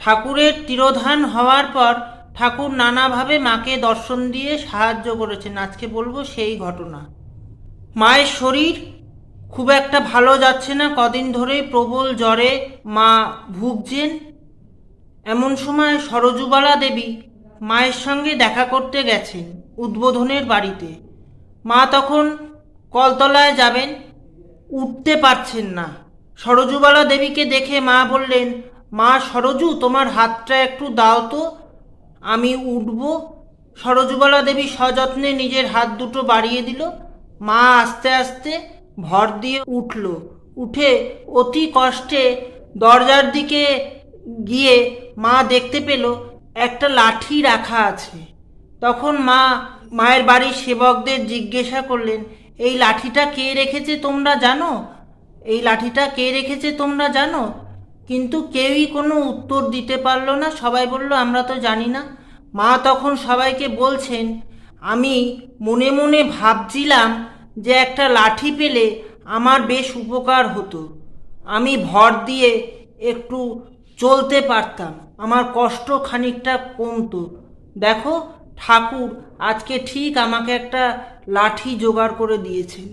ঠাকুরের তিরোধান হওয়ার পর ঠাকুর নানাভাবে মাকে দর্শন দিয়ে সাহায্য করেছেন। আজকে বলবো সেই ঘটনা। মায়ের শরীর খুব একটা ভালো যাচ্ছে না, কদিন ধরেই প্রবল জ্বরে মা ভুগছেন। এমন সময় সরজুবালা দেবী মায়ের সঙ্গে দেখা করতে গেছেন উদ্বোধনের বাড়িতে। মা তখন কলতলায় যাবেন, উঠতে পারছেন না। সরজুবালা দেবীকে দেখে মা বললেন, মা সরজু, তোমার হাতটা একটু দাও তো, আমি উঠব। সরজুবালা দেবী সযত্নে নিজের হাত দুটো বাড়িয়ে দিল। মা আস্তে আস্তে ভর দিয়ে উঠল। উঠে অতি কষ্টে দরজার দিকে গিয়ে মা দেখতে পেল একটা লাঠি রাখা আছে। তখন মায়ের বাড়ির সেবকদের জিজ্ঞাসা করলেন, এই লাঠিটা কে রেখেছে তোমরা জানো? এই লাঠিটা কে রেখেছে তোমরা জানো? কিন্তু কেউই কোনো উত্তর দিতে পারল না। সবাই বলল, আমরা তো জানি না। মা তখন সবাইকে বলছেন, আমি মনে মনে ভাবছিলাম যে একটা লাঠি পেলে আমার বেশ উপকার হতো, আমি ভর দিয়ে একটু চলতে পারতাম, আমার কষ্ট খানিকটা কমতো। দেখো, ঠাকুর আজকে ঠিক আমাকে একটা লাঠি জোগাড় করে দিয়েছেন।